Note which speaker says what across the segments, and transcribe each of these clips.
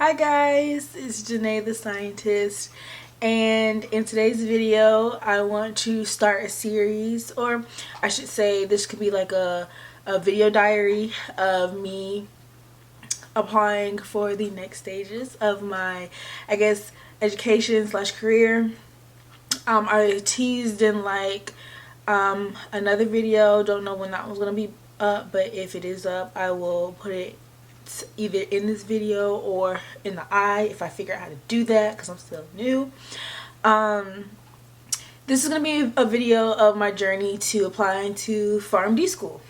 Speaker 1: Hi guys, it's Janae the scientist, and in today's video I want to start a series, or I should say this could be like a video diary of me applying for the next stages of my, I guess, education slash career. I teased in like another video, don't know when that one's gonna be up, but if it is up I will put it either in this video or in the eye if I figure out how to do that, because I'm still new. This is gonna be a video of my journey to applying to PharmD school.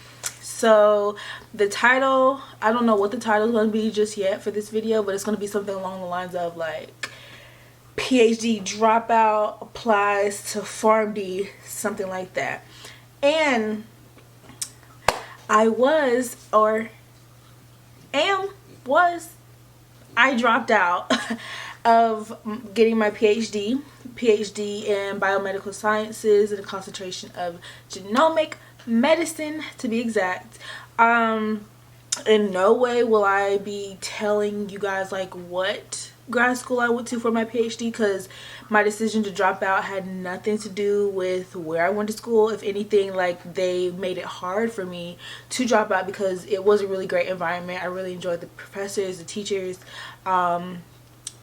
Speaker 1: So the title, I don't know what the title is going to be just yet for this video, but it's going to be something along the lines of like PhD dropout applies to PharmD, something like that. And I dropped out of getting my PhD in biomedical sciences and a concentration of genomic medicine, to be exact. In no way will I be telling you guys like what grad school I went to for my PhD, because my decision to drop out had nothing to do with where I went to school. If anything, like, they made it hard for me to drop out because it was a really great environment. I really enjoyed the professors, the teachers, the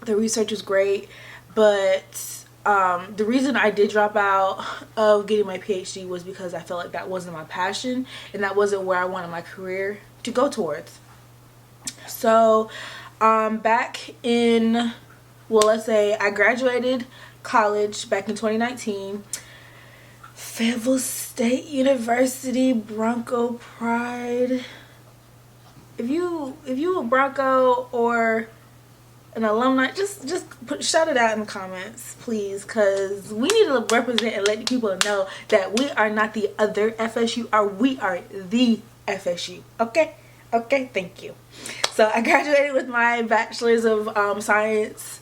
Speaker 1: research was great, but the reason I did drop out of getting my PhD was because I felt like that wasn't my passion and that wasn't where I wanted my career to go towards. So back in, well, let's say I graduated college back in 2019. Fayetteville State University, Bronco Pride. If you a Bronco or an alumni, just shout it out in the comments, please, because we need to represent and let people know that we are not the other FSU, or we are the FSU. Okay, thank you. So I graduated with my bachelor's of science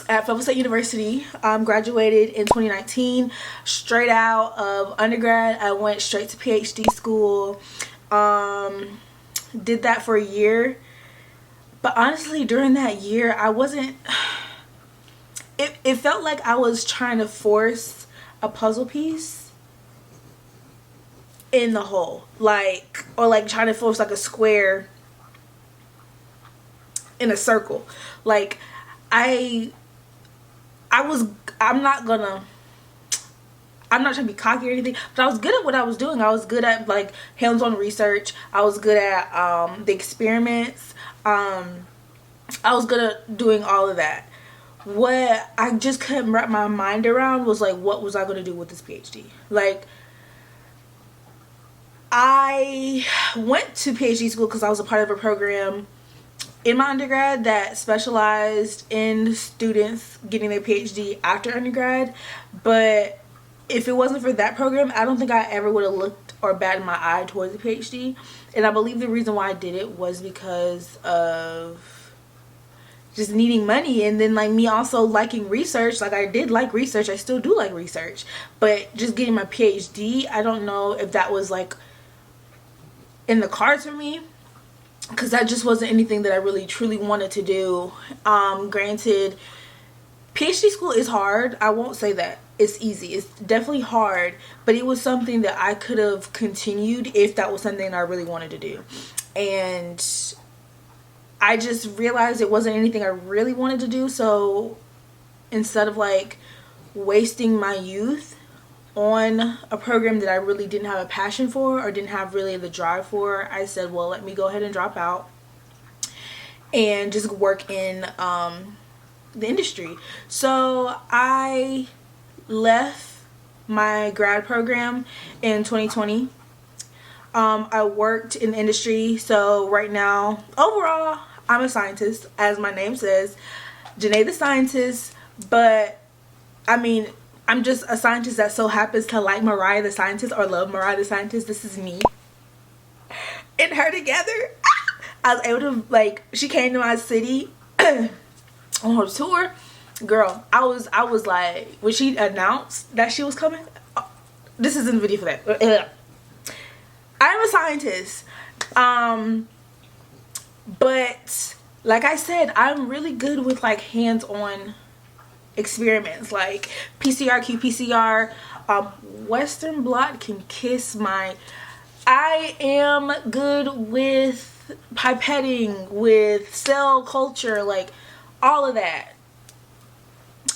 Speaker 1: at Fayetteville State University. Graduated in 2019. Straight out of undergrad, I went straight to PhD school. Did that for a year. But honestly, during that year, I wasn't, it felt like I was trying to force a puzzle piece in the hole. Like, or like trying to force like a square in a circle. Like, I'm not trying to be cocky or anything, but I was good at what I was doing. I was good at like hands-on research. I was good at the experiments. I was good at doing all of that. What I just couldn't wrap my mind around was like, what was I going to do with this PhD? Like, I went to PhD school because I was a part of a program in my undergrad that specialized in students getting their PhD after undergrad. But if it wasn't for that program, I don't think I ever would have looked or batted my eye towards a PhD. And I believe the reason why I did it was because of just needing money, and then like me also liking research. Like, I did like research, I still do like research, but just getting my PhD, I don't know if that was like in the cards for me, because that just wasn't anything that I really truly wanted to do. Granted, PhD school is hard, I won't say that it's easy, it's definitely hard, but it was something that I could have continued if that was something I really wanted to do. And I just realized it wasn't anything I really wanted to do. So instead of like wasting my youth on a program that I really didn't have a passion for or didn't have really the drive for, I said, well, let me go ahead and drop out and just work in the industry. So I left my grad program in 2020. I worked in the industry. So right now, overall, I'm a scientist, as my name says, Janae the scientist. But I mean, I'm just a scientist that so happens to like Mariah the scientist or love Mariah the scientist. This is me and her together. I was able to, like, she came to my city on her tour. Girl, I was like, when she announced that she was coming, this is in the video for that. I'm a scientist, but like I said, I'm really good with like hands-on experiments, like PCR, qPCR, Western blot can kiss my. I am good with pipetting, with cell culture, like all of that.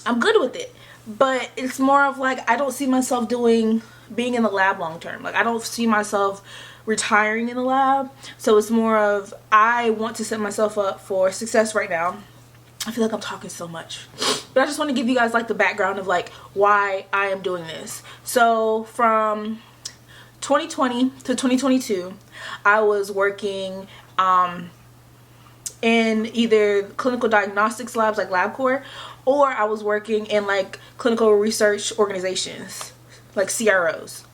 Speaker 1: I'm good with it, but it's more of like I don't see myself being in the lab long term. Like I don't see myself retiring in the lab. So it's more of I want to set myself up for success right now. I feel like I'm talking so much, but I just want to give you guys like the background of like why I am doing this. So from 2020 to 2022, I was working in either clinical diagnostics labs like LabCorp, or I was working in like clinical research organizations like CROs.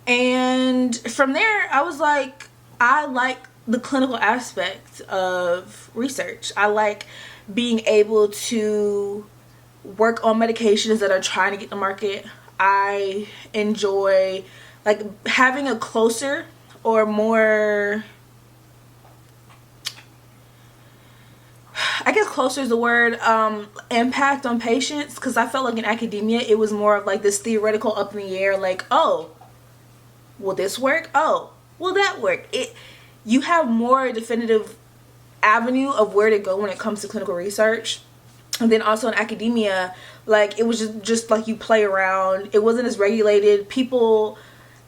Speaker 1: And from there I was like, I like the clinical aspect of research. I like being able to work on medications that are trying to get to market. I enjoy like having a closer or more, I guess closer is the word, impact on patients, because I felt like in academia it was more of like this theoretical up in the air, like, oh, will this work? Oh, will that work? You have more definitive avenue of where to go when it comes to clinical research. And then also in academia, like it was just like you play around. It wasn't as regulated. People,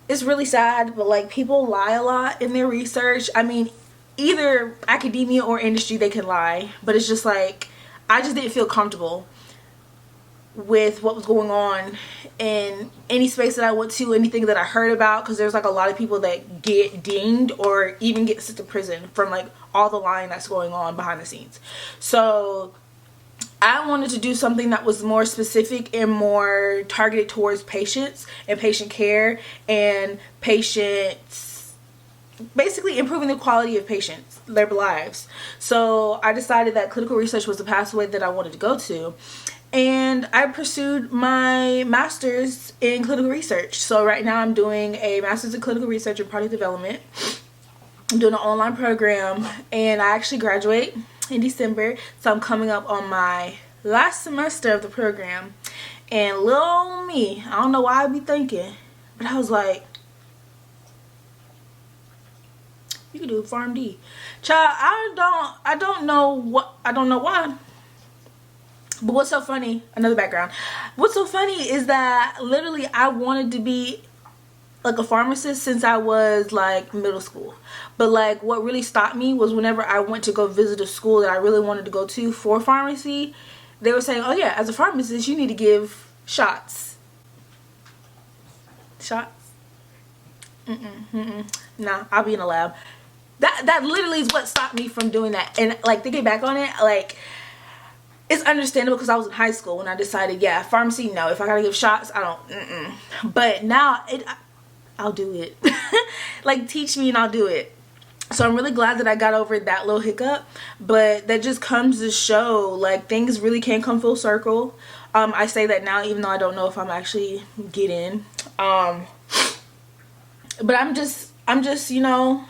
Speaker 1: it's really sad, but like people lie a lot in their research. I mean, either academia or industry, they can lie, but it's just like I just didn't feel comfortable with what was going on in any space that I went to, anything that I heard about, because there's like a lot of people that get dinged or even get sent to prison from like all the lying that's going on behind the scenes. So I wanted to do something that was more specific and more targeted towards patients and patient care and patients, basically improving the quality of patients, their lives. So I decided that clinical research was the pathway that I wanted to go to. And I pursued my master's in clinical research. So right now I'm doing a master's in clinical research and product development. I'm doing an online program, and I actually graduate in December. So I'm coming up on my last semester of the program. And little old me, I don't know why I be thinking, but I was like, you can do PharmD. Child, I don't know why. But what's so funny, another background, what's so funny is that literally I wanted to be like a pharmacist since I was like middle school. But like what really stopped me was whenever I went to go visit a school that I really wanted to go to for pharmacy, they were saying, oh yeah, as a pharmacist you need to give shots. Nah, I'll be in a lab. That literally is what stopped me from doing that. And like thinking back on it, like it's understandable because I was in high school when I decided, yeah, pharmacy, no. If I gotta give shots, I don't. But now I'll do it. Like teach me and I'll do it. So I'm really glad that I got over that little hiccup. But that just comes to show like things really can come full circle. I say that now even though I don't know if I'm actually getting. But I'm just, you know.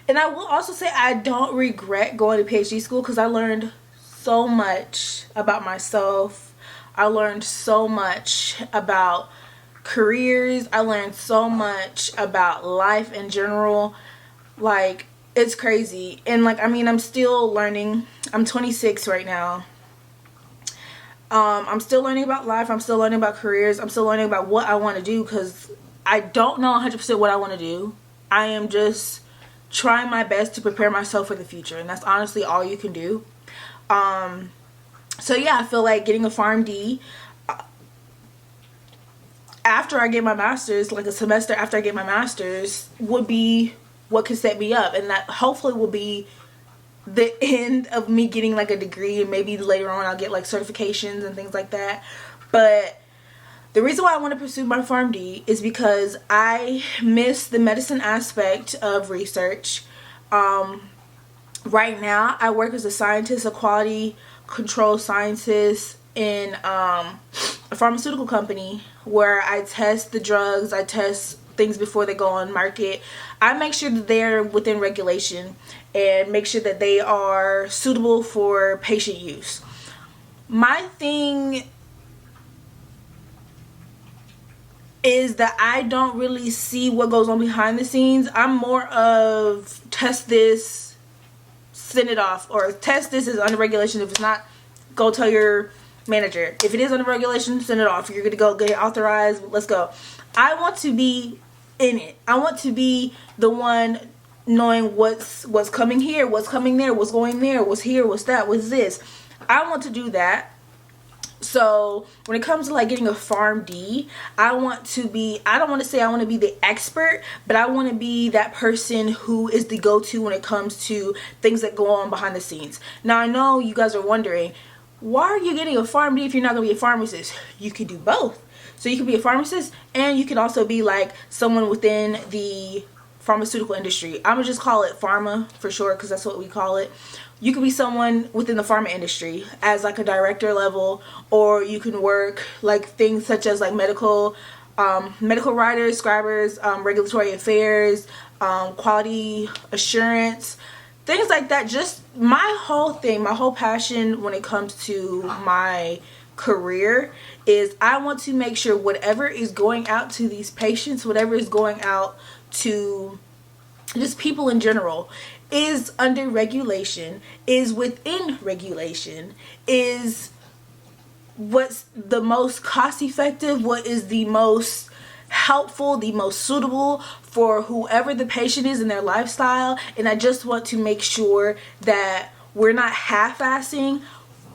Speaker 1: And I will also say I don't regret going to PhD school because I learned so much about myself. I learned so much about careers. I learned so much about life in general. Like, it's crazy. And like, I mean, I'm still learning. I'm 26 right now. I'm still learning about life. I'm still learning about careers. I'm still learning about what I want to do because I don't know 100% what I want to do. I am just trying my best to prepare myself for the future, and that's honestly all you can do. So yeah, I feel like getting a PharmD after I get my master's, like a semester after I get my master's, would be what could set me up, and that hopefully will be the end of me getting like a degree, and maybe later on I'll get like certifications and things like that. But the reason why I want to pursue my PharmD is because I miss the medicine aspect of research. Right now I work as a scientist, a quality control scientist in a pharmaceutical company where I test the drugs, I test things before they go on market. I make sure that they're within regulation and make sure that they are suitable for patient use. My thing is that I don't really see what goes on behind the scenes. I'm more of test this, send it off, or test this is under regulation. If it's not, go tell your manager. If it is under regulation, send it off. You're gonna go get it authorized, let's go. I want to be in it. I want to be the one knowing what's coming here, what's coming there, what's going there, what's here, what's that, what's this. I want to do that. So when it comes to like getting a PharmD, I want to be, I don't want to say I want to be the expert, but I want to be that person who is the go-to when it comes to things that go on behind the scenes. Now I know you guys are wondering, why are you getting a PharmD if you're not going to be a pharmacist? You could do both. So you could be a pharmacist and you could also be like someone within the pharmaceutical industry. I'm gonna just call it pharma for short because that's what we call it. You could be someone within the pharma industry as like a director level, or you can work like things such as like medical writers, scribers, regulatory affairs, quality assurance, things like that. Just my whole thing, my whole passion when it comes to my career is I want to make sure whatever is going out to these patients, whatever is going out to just people in general, is under regulation, is within regulation, is what's the most cost effective, what is the most helpful, the most suitable for whoever the patient is in their lifestyle. And I just want to make sure that we're not half-assing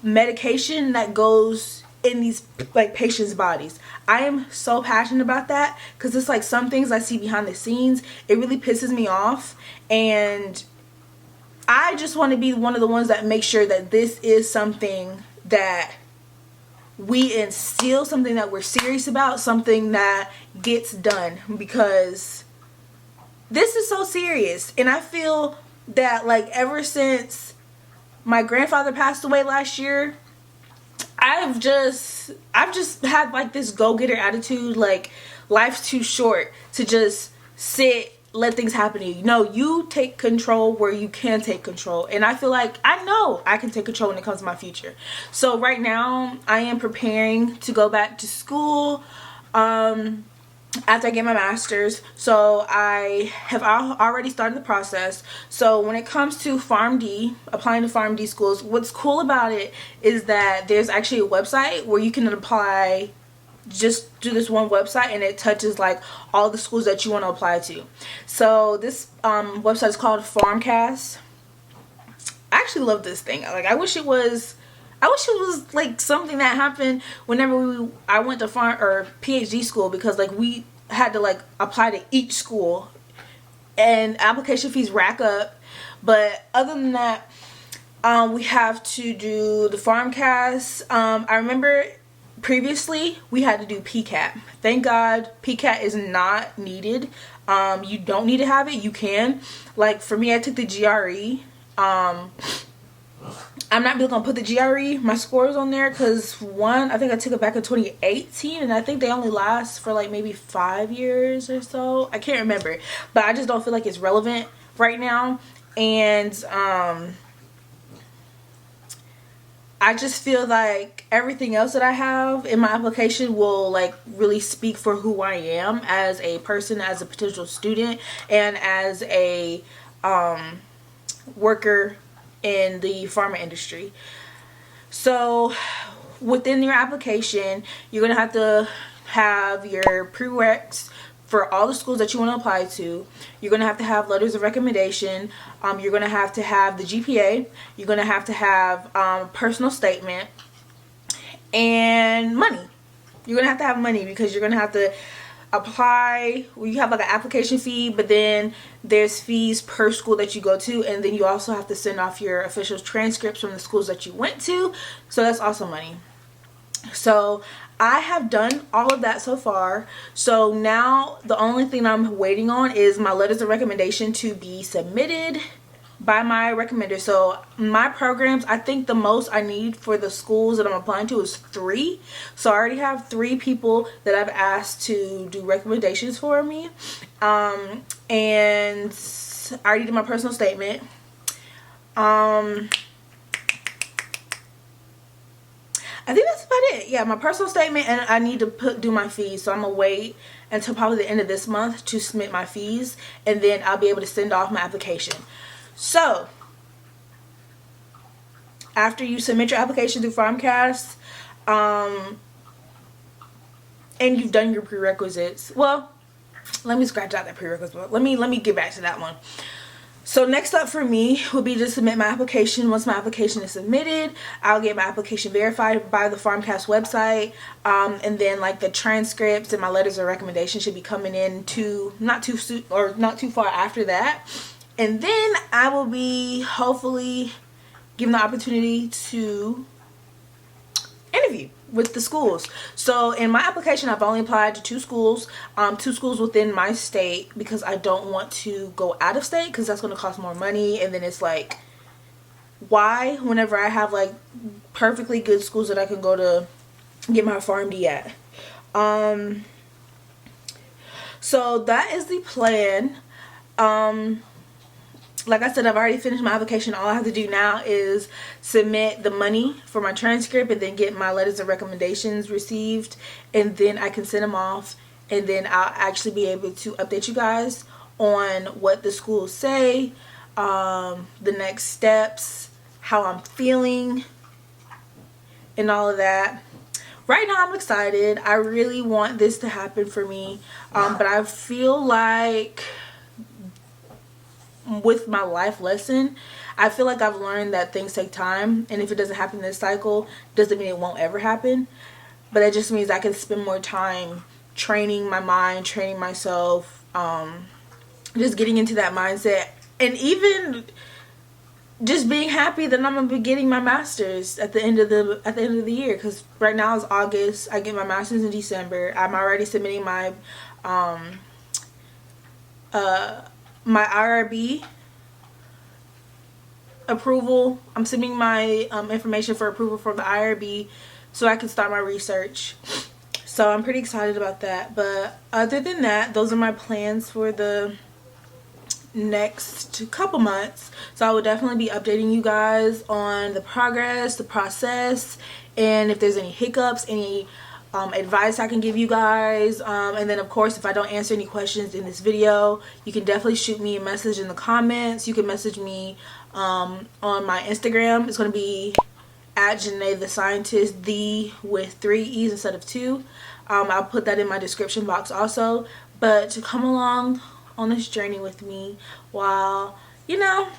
Speaker 1: medication that goes in these like patients' bodies. I am so passionate about that because it's like some things I see behind the scenes, it really pisses me off, and I just want to be one of the ones that make sure that this is something that we instill, something that we're serious about, something that gets done, because this is so serious. And I feel that like ever since my grandfather passed away last year, I've just had like this go-getter attitude, like life's too short to just sit, let things happen to you. No, you take control where you can take control. And I feel like I know I can take control when it comes to my future. So right now I am preparing to go back to school after I get my master's. So I have already started the process. So when it comes to PharmD, applying to PharmD schools, what's cool about it is that there's actually a website where you can apply just through this one website, and it touches like all the schools that you want to apply to. So this website is called PharmCast. I actually love this thing. Like I wish it was like something that happened whenever I went to PhD school, because like we had to like apply to each school and application fees rack up. But other than that, we have to do the PharmCast. I remember previously we had to do PCAT. Thank God PCAT is not needed. You don't need to have it. You can. Like for me, I took the GRE. I'm not really gonna put the GRE, my scores on there, because one, I think I took it back in 2018, and I think they only last for like maybe 5 years or so. I can't remember, but I just don't feel like it's relevant right now. And I just feel like everything else that I have in my application will like really speak for who I am as a person, as a potential student, and as a worker in the pharma industry. So within your application, you're going to have your prereqs for all the schools that you want to apply to. You're going to have letters of recommendation. You're going to have the GPA. You're going to have personal statement and money. You're going to have money because you're going to have to apply. You have like an application fee, but then there's fees per school that you go to, and then you also have to send off your official transcripts from the schools that you went to. So that's also money. So I have done all of that so far. So now the only thing I'm waiting on is my letters of recommendation to be submitted, by my recommender. So my programs, I think the most I need for the schools that I'm applying to is 3. So I already have 3 people that I've asked to do recommendations for me. And I already did my personal statement. I think that's about it. Yeah, my personal statement, and I need to do my fees. So I'm gonna wait until probably the end of this month to submit my fees, and then I'll be able to send off my application. So after you submit your application through Farmcast, and you've done your prerequisites. Well, let me scratch out that prerequisite. Let me get back to that one. So next up for me will be to submit my application. Once my application is submitted, I'll get my application verified by the Farmcast website, and then like the transcripts and my letters of recommendation should be coming in not too far after that. And then I will be hopefully given the opportunity to interview with the schools. So in my application, I've only applied to 2 schools, 2 schools within my state, because I don't want to go out of state because that's going to cost more money. And then it's like, why, whenever I have like perfectly good schools that I can go to get my PharmD at. So that is the plan. Like I said, I've already finished my application. All I have to do now is submit the money for my transcript and then get my letters of recommendations received, and then I can send them off, and then I'll actually be able to update you guys on what the schools say, the next steps, how I'm feeling, and all of that. Right now I'm excited. I really want this to happen for me, but I feel like with my life lesson, I feel like I've learned that things take time, and if it doesn't happen this cycle, doesn't mean it won't ever happen. But it just means I can spend more time training my mind, training myself, just getting into that mindset, and even just being happy that I'm gonna be getting my master's at the end of the year. Because right now is August. I get my master's in December. I'm already submitting my my IRB approval. I'm submitting my information for approval from the IRB so I can start my research. So I'm pretty excited about that. But other than that, those are my plans for the next couple months. So I will definitely be updating you guys on the progress, the process, and if there's any hiccups, any advice I can give you guys, and then of course if I don't answer any questions in this video, you can definitely shoot me a message in the comments. You can message me on my Instagram. It's going to be at Janae the Scientist, the with 3 E's instead of 2. I'll put that in my description box also. But to come along on this journey with me while, you know,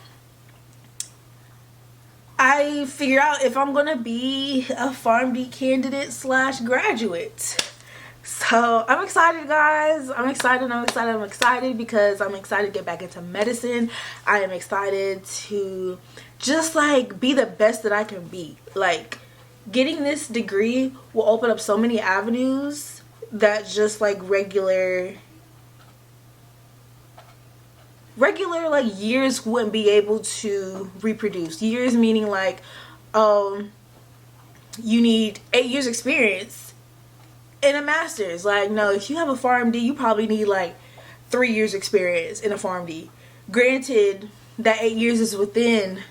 Speaker 1: I figure out if I'm gonna be a PharmD candidate / graduate. So I'm excited, guys. I'm excited because I'm excited to get back into medicine. I am excited to just like be the best that I can be. Like, getting this degree will open up so many avenues that just like regular like years wouldn't be able to reproduce. Years meaning like you need 8 years experience in a master's. Like, no, if you have a PharmD, you probably need like 3 years experience in a PharmD. Granted, that 8 years is within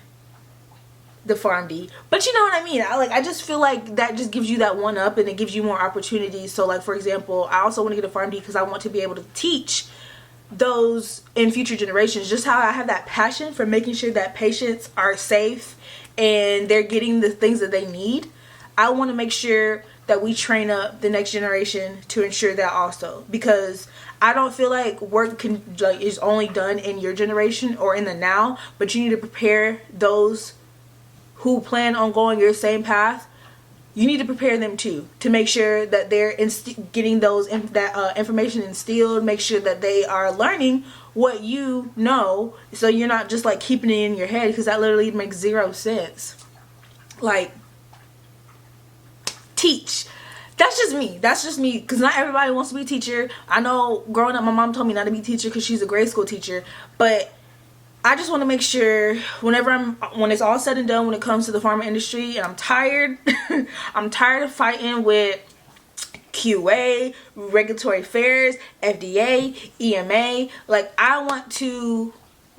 Speaker 1: the PharmD, but you know what I mean. I just feel like that just gives you that one up, and it gives you more opportunities. So like, for example, I also want to get a PharmD because I want to be able to teach those in future generations. Just how I have that passion for making sure that patients are safe and they're getting the things that they need. I want to make sure that we train up the next generation to ensure that also, because I don't feel like work is only done in your generation or in the now, but you need to prepare those who plan on going your same path. You need to prepare them too, to make sure that they're getting that information instilled. Make sure that they are learning what you know, so you're not just like keeping it in your head, because that literally makes 0 sense. Like, teach. That's just me, because not everybody wants to be a teacher. I know growing up, my mom told me not to be a teacher because she's a grade school teacher, but I just want to make sure when it's all said and done when it comes to the pharma industry, and I'm tired, I'm tired of fighting with QA, regulatory affairs, FDA, EMA. Like, I want to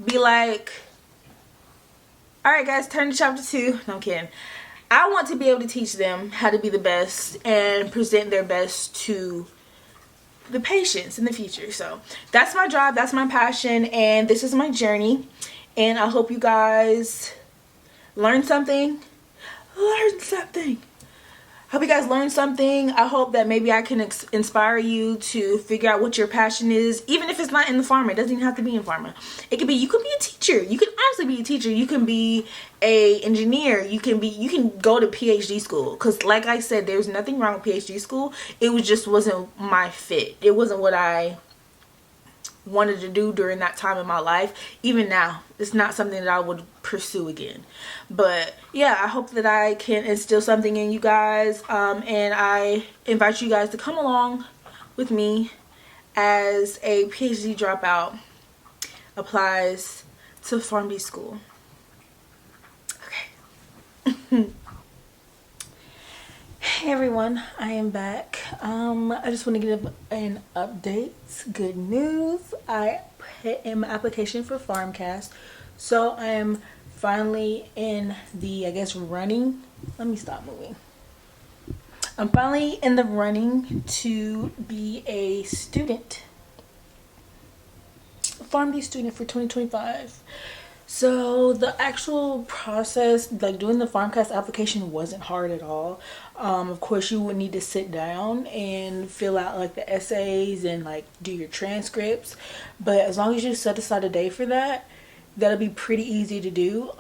Speaker 1: be like, all right guys, turn to chapter 2. No, I'm kidding. I want to be able to teach them how to be the best and present their best to the patients in the future. So that's my drive, that's my passion, and this is my journey. And I hope you guys learn something. Hope you guys learned something. I hope that maybe I can inspire you to figure out what your passion is, even if it's not in the pharma. It doesn't even have to be in pharma. It could be, you could be a teacher. You can honestly be a teacher. You can be a engineer. You can go to PhD school. Because like I said, there's nothing wrong with PhD school. It wasn't my fit. It wasn't what I wanted to do during that time in my life. Even now, it's not something that I would pursue again. But yeah, I hope that I can instill something in you guys, and I invite you guys to come along with me as a PhD dropout applies to PharmD school. Okay. Hey everyone, I am back. I just want to give an update. Good news. I put in my application for PharmCast, so I am finally in the, I guess, running. Let me stop moving. I'm finally in the running to be a student, PharmD student for 2025. So the actual process, like doing the PharmCast application, wasn't hard at all. Of course, you would need to sit down and fill out like the essays and like do your transcripts. But as long as you set aside a day for that, that'll be pretty easy to do.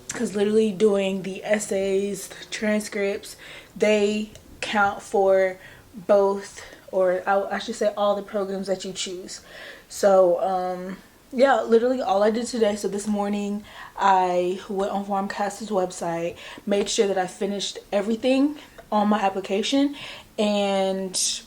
Speaker 1: Because literally doing the essays, transcripts, they count for both, or I should say all the programs that you choose. So yeah, literally all I did today, so this morning I went on PharmCast's website, made sure that I finished everything on my application, and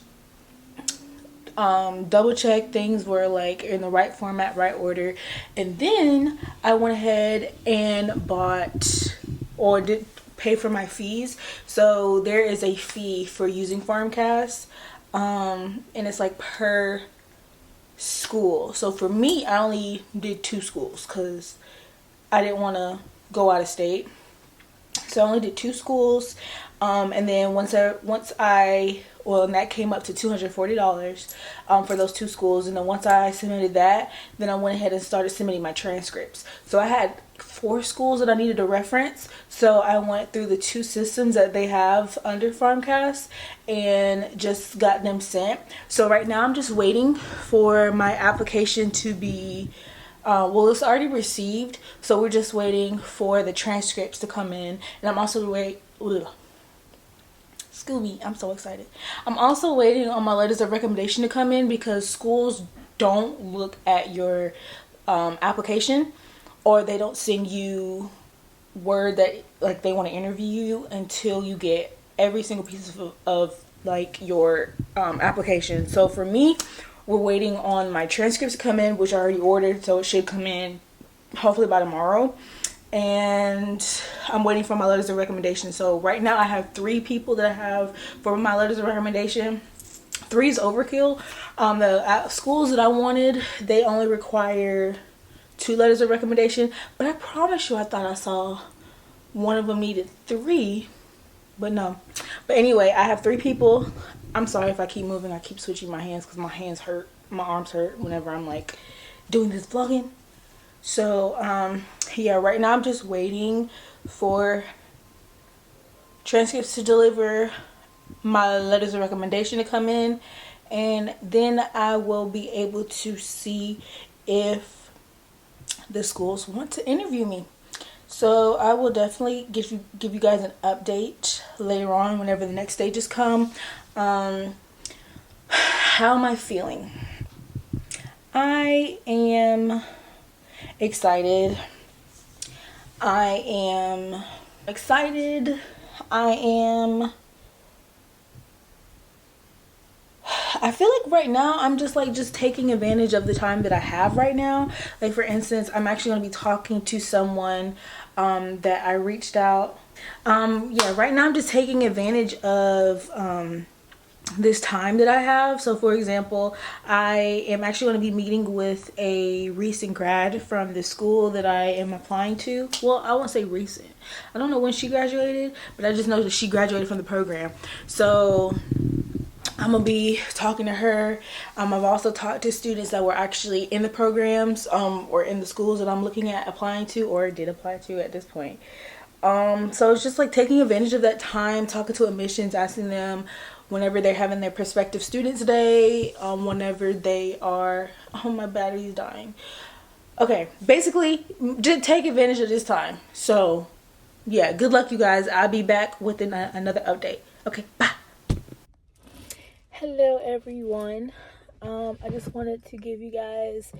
Speaker 1: double check things were like in the right format, right order. And then I went ahead and bought, or did pay for my fees. So there is a fee for using PharmCast, and it's like per school. So for me, I only did 2 schools because I didn't want to go out of state. So I only did 2 schools, and then once I and that came up to $240 for those 2 schools. And then once I submitted that, then I went ahead and started submitting my transcripts. So I had 4 schools that I needed to reference. So I went through the 2 systems that they have under PharmCast and just got them sent. So right now I'm just waiting for my application to be well, it's already received, so we're just waiting for the transcripts to come in. And I'm also Scooby, I'm so excited. I'm also waiting on my letters of recommendation to come in, because schools don't look at your application, or they don't send you word that like they want to interview you until you get every single piece of like your application. So for me, we're waiting on my transcripts to come in, which I already ordered, so it should come in hopefully by tomorrow. And I'm waiting for my letters of recommendation. So right now I have 3 people that I have for my letters of recommendation. 3 is overkill. The schools that I wanted, they only require 2 letters of recommendation, but I promise you I thought I saw one of them needed 3, but no. But anyway, I have 3 people. I'm sorry if I keep moving. I keep switching my hands because my hands hurt, my arms hurt whenever I'm like doing this vlogging. So yeah, right now I'm just waiting for transcripts to deliver, my letters of recommendation to come in, and then I will be able to see if the schools want to interview me. So I will definitely give you guys an update later on whenever the next stages come. How am I feeling? I am excited. I am I feel like right now I'm just taking advantage of the time that I have right now. Like for instance, I'm actually going to be talking to someone that I reached out. Yeah, right now I'm just taking advantage of this time that I have. So for example, I am actually going to be meeting with a recent grad from the school that I am applying to. Well, I won't say recent. I don't know when she graduated, but I just know that she graduated from the program. So I'm gonna be talking to her. I've also talked to students that were actually in the programs or in the schools that I'm looking at applying to or did apply to at this point. So it's just like taking advantage of that time, talking to admissions, asking them whenever they're having their prospective students day, whenever they are, oh, my battery's dying. Okay, basically just take advantage of this time. So yeah, good luck you guys. I'll be back with another update. Okay, bye. Hello everyone. I just wanted to give you guys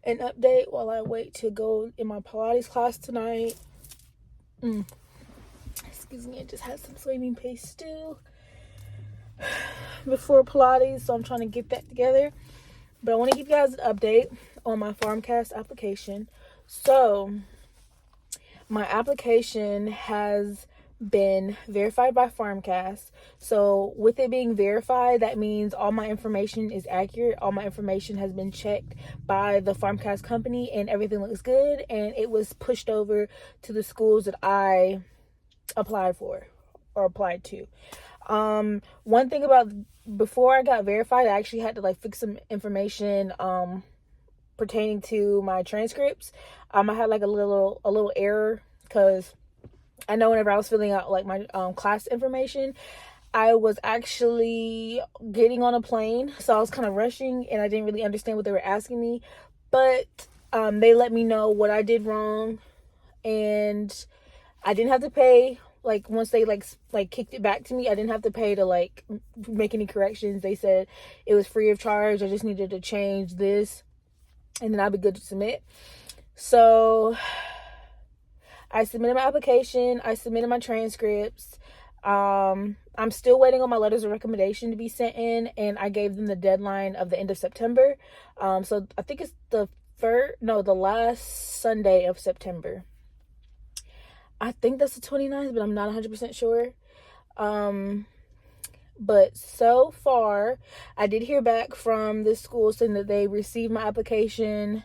Speaker 1: an update while I wait to go in my Pilates class tonight. Excuse me, I just had some soybean paste stew before Pilates, so I'm trying to get that together. But I want to give you guys an update on my FarmCast application. So my application has been verified by FarmCast. So with it being verified, that means all my information is accurate. All my information has been checked by the FarmCast company and everything looks good, and it was pushed over to the schools that I applied for or applied to. One thing about before I got verified, I actually had to like fix some information pertaining to my transcripts. I had like a little error because I know whenever I was filling out like my class information, I was actually getting on a plane, so I was kind of rushing and I didn't really understand what they were asking me. But they let me know what I did wrong, and I didn't have to pay. Like once they like kicked it back to me, I didn't have to pay to like make any corrections. They said it was free of charge. I just needed to change this, and then I'd be good to submit. So I submitted my application. I submitted my transcripts. I'm still waiting on my letters of recommendation to be sent in, and I gave them the deadline of the end of September. So I think it's the last Sunday of September. I think that's the 29th, but I'm not 100% sure. But so far, I did hear back from this school saying that they received my application,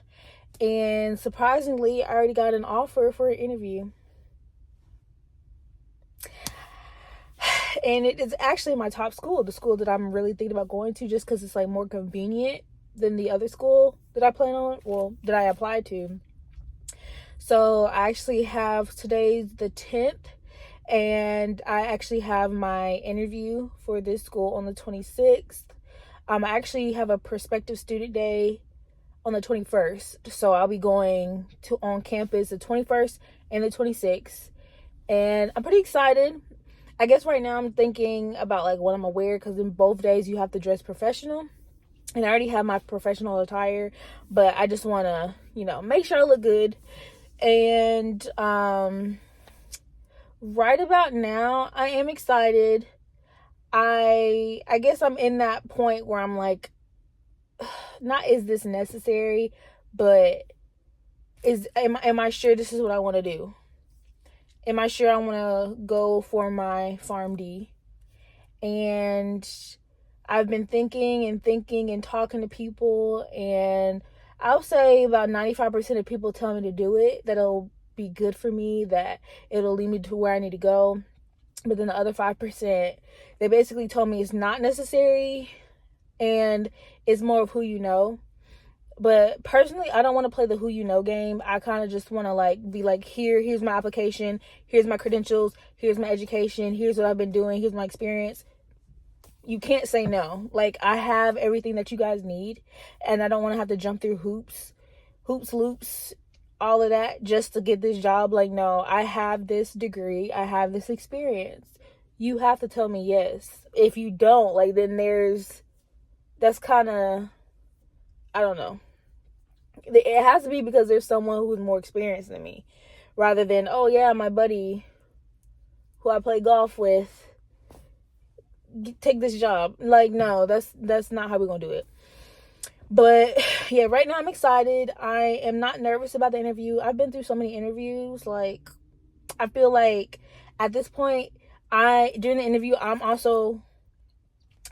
Speaker 1: and surprisingly, I already got an offer for an interview. And it is actually my top school, the school that I'm really thinking about going to, just because it's like more convenient than the other school that I plan on, that I applied to. So I actually have today's the 10th, and I actually have my interview for this school on the 26th. I actually have a prospective student day on the 21st, so I'll be going to on campus the 21st and the 26th, and I'm pretty excited. I guess right now I'm thinking about like what I'm gonna wear, because in both days you have to dress professional, and I already have my professional attire, but I just want to make sure I look good. And right about now I am excited. I guess I'm in that point where I'm like, not is this necessary, but am I sure this is what I want to do? Am I sure I want to go for my PharmD? And I've been thinking and talking to people, and I'll say about 95% of people tell me to do it, that it'll be good for me, that it'll lead me to where I need to go. But then the other 5%, they basically told me it's not necessary and it's more of who you know. But personally, I don't want to play the who you know game. I kind of just want to like be like, here's my application, here's my credentials, here's my education, here's what I've been doing, here's my experience. You can't say no. Like, I have everything that you guys need, and I don't want to have to jump through hoops, loops, all of that just to get this job. Like, no, I have this degree, I have this experience. You have to tell me yes. If you don't, like, then that's kind of, I don't know. It has to be because there's someone who's more experienced than me, rather than, oh yeah, my buddy who I play golf with take this job. Like, no, that's not how we're gonna do it. But yeah, right now I'm excited. I am not nervous about the interview. I've been through so many interviews. Like, I feel like at this point, during the interview, I'm also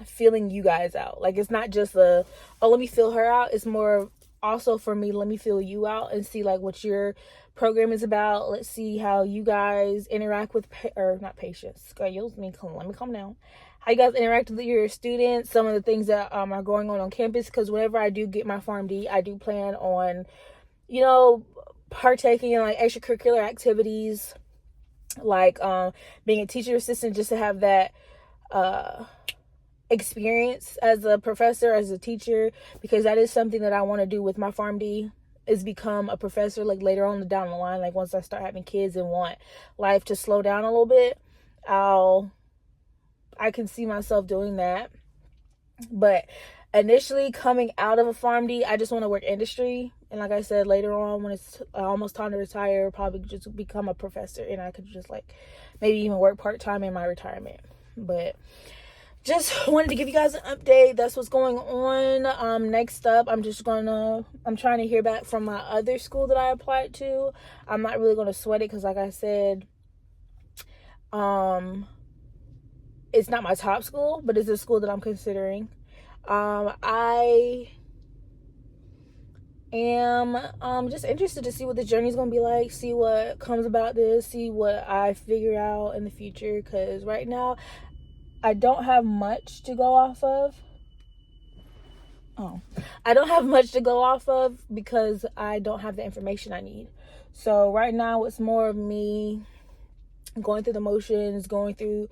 Speaker 1: feeling you guys out. Like, it's not just oh, let me feel her out. It's more also for me, let me feel you out and see like what your program is about. Let's see how you guys interact with or not patients. Let me calm down. How you guys interact with your students, some of the things that are going on campus, because whenever I do get my PharmD, I do plan on, you know, partaking in like extracurricular activities, like being a teacher assistant, just to have that experience as a professor, as a teacher, because that is something that I want to do with my PharmD, is become a professor, like later on down the line, like once I start having kids and want life to slow down a little bit, I can see myself doing that. But initially, coming out of a PharmD, I just want to work industry. And like I said, later on, when it's almost time to retire, probably just become a professor, and I could just like maybe even work part-time in my retirement. But just wanted to give you guys an update. That's what's going on. Next up, I'm trying to hear back from my other school that I applied to. I'm not really going to sweat it because, like I said, it's not my top school, but it's a school that I'm considering. I am just interested to see what the journey is going to be like, see what comes about this, see what I figure out in the future, because right now I don't have much to go off of. I don't have much to go off of because I don't have the information I need. So right now it's more of me going through the motions, going through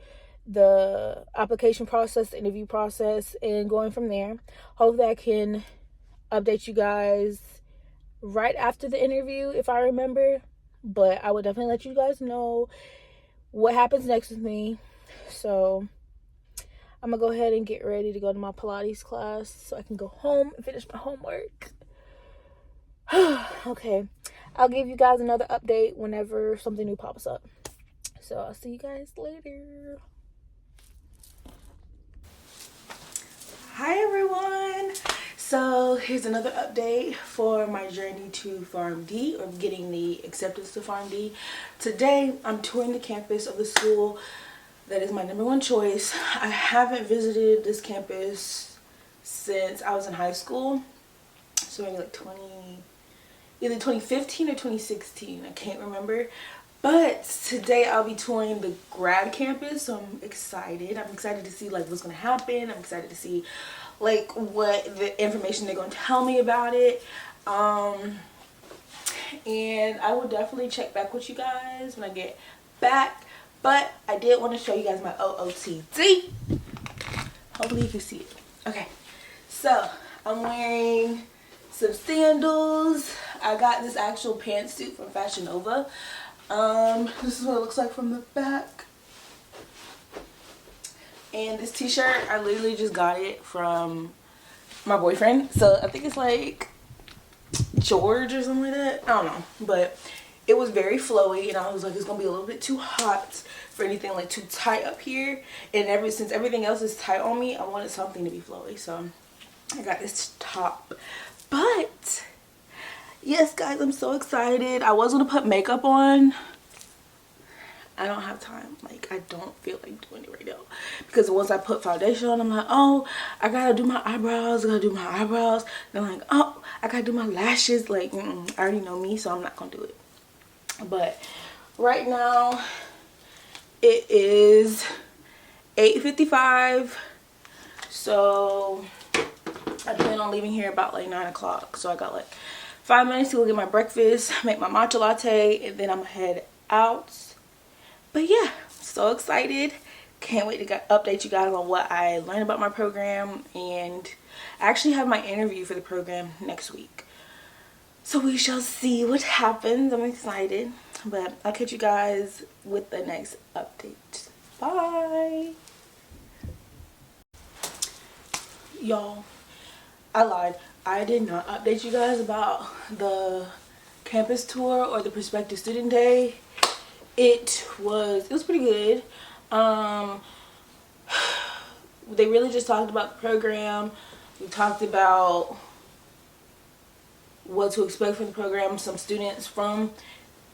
Speaker 1: the application process, the interview process, and going from there. Hopefully I can update you guys right after the interview if I remember. But I would definitely let you guys know what happens next with me. So I'm gonna go ahead and get ready to go to my Pilates class so I can go home and finish my homework. Okay, I'll give you guys another update whenever something new pops up. So I'll see you guys later. Hi everyone. So here's another update for my journey to PharmD, or getting the acceptance to PharmD. Today I'm touring the campus of the school that is my number one choice. I haven't visited this campus since I was in high school. So maybe like either 2015 or 2016. I can't remember. But today I'll be touring the grad campus, so I'm excited. I'm excited to see like what's gonna happen. I'm excited to see like what the information they're gonna tell me about it. And I will definitely check back with you guys when I get back. But I did want to show you guys my OOTD. Hopefully you can see it. Okay, so I'm wearing some sandals. I got this actual pantsuit from Fashion Nova. This is what it looks like from the back. And this t-shirt, I literally just got it from my boyfriend. So I think it's like George or something like that. I don't know. But it was very flowy, and I was like, it's gonna be a little bit too hot for anything like too tight up here. And since everything else is tight on me, I wanted something to be flowy. So I got this top. But yes, guys, I'm so excited. I was gonna put makeup on. I don't have time. Like, I don't feel like doing it right now, because once I put foundation on, I'm like, oh, I gotta do my eyebrows. Then I'm like, oh, I gotta do my lashes. Like, I already know me, so I'm not gonna do it. But right now it is 8:55, so I plan on leaving here about like 9 o'clock. So I got like 5 minutes to go get my breakfast, make my matcha latte, and then I'm gonna head out. But yeah, so excited. Can't wait to update you guys on what I learned about my program, and I actually have my interview for the program next week. So we shall see what happens. I'm excited. But I'll catch you guys with the next update. Bye. Y'all, I lied. I did not update you guys about the campus tour or the prospective student day. It was pretty good. They really just talked about the program. We talked about what to expect from the program. Some students from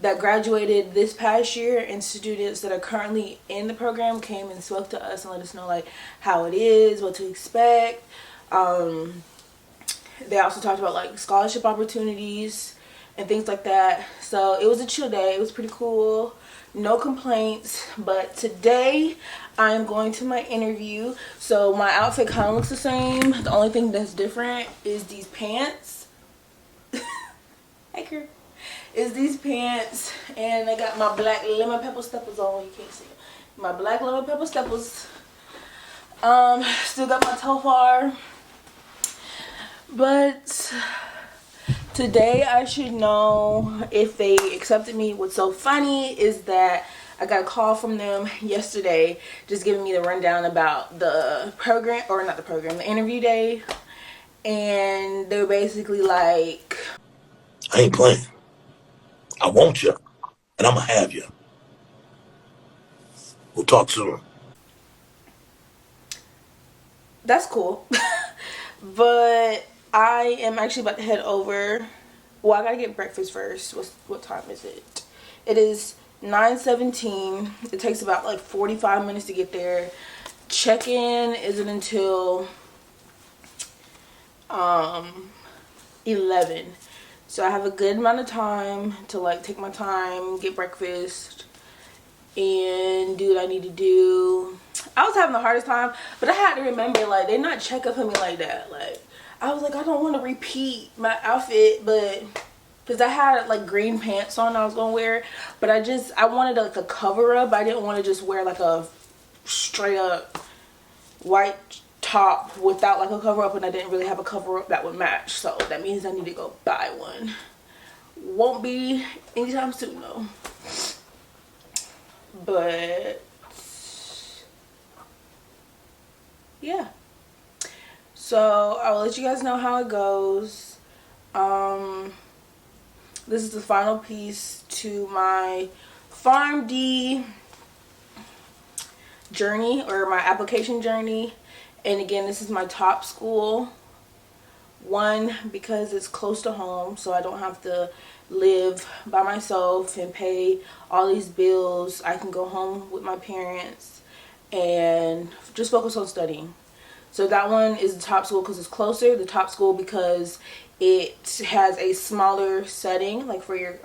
Speaker 1: that graduated this past year and students that are currently in the program came and spoke to us and let us know like how it is, what to expect. They also talked about like scholarship opportunities and things like that. So it was a chill day. It was pretty cool. No complaints. But today I am going to my interview. So my outfit kind of looks the same. The only thing that's different is these pants. Hey girl. Is these pants, and I got my black lemon pepper steppers on. You can't see it. My black lemon pepper steppers. Still got my tofar. But today I should know if they accepted me. What's so funny is that I got a call from them yesterday just giving me the rundown about the program, or not the program, the interview day. And they're basically like,
Speaker 2: I ain't playing. I want you, and I'm gonna have you. We'll talk soon.
Speaker 1: that's cool. But I am actually about to head over. Well, I gotta get breakfast first. What time is it? It is 9:17. It takes about like 45 minutes to get there. Check-in isn't until 11. So I have a good amount of time to like take my time, get breakfast, and do what I need to do. I was having the hardest time, but I had to remember like they're not checking for me like that. Like I was like, I don't want to repeat my outfit, but because I had like green pants on I was gonna wear, but I wanted like a cover up. I didn't want to just wear like a straight up white top without like a cover up, and I didn't really have a cover up that would match. So that means I need to go buy one. Won't be anytime soon though. But yeah, so I will let you guys know how it goes. This is the final piece to my PharmD journey, or my application journey. And again, this is my top school. One, because it's close to home, so I don't have to live by myself and pay all these bills. I can go home with my parents and just focus on studying. So that one is the top school because it's closer. The top school because it has a smaller setting, like for your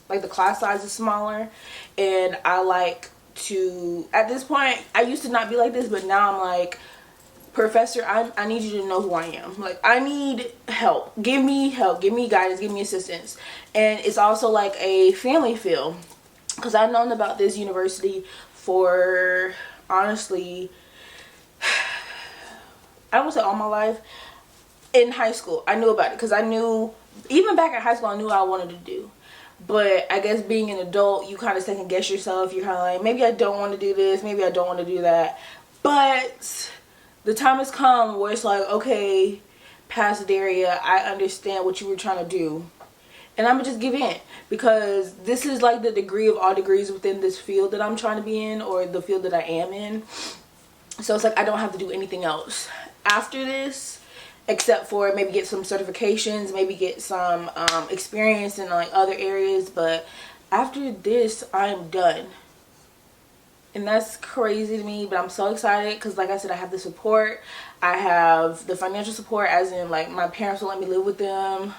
Speaker 1: like the class size is smaller. And I like to, at this point, I used to not be like this, but now I'm like, Professor, I need you to know who I am. Like, I need help. Give me help. Give me guidance. Give me assistance. And it's also like a family feel, because I've known about this university for, honestly, I would say all my life. In high school, I knew about it because I knew, even back in high school, I knew what I wanted to do. But I guess being an adult, you kind of second guess yourself. You're kind of like, maybe I don't want to do this. Maybe I don't want to do that. But the time has come where it's like, okay, Pastor Daria, I understand what you were trying to do. And I'm going to just give in. Because this is like the degree of all degrees within this field that I'm trying to be in, or the field that I am in. So it's like I don't have to do anything else after this, except for maybe get some certifications, maybe get some experience in like other areas. But after this, I'm done. And that's crazy to me, but I'm so excited because, like I said, I have the support. I have the financial support, as in like my parents will let me live with them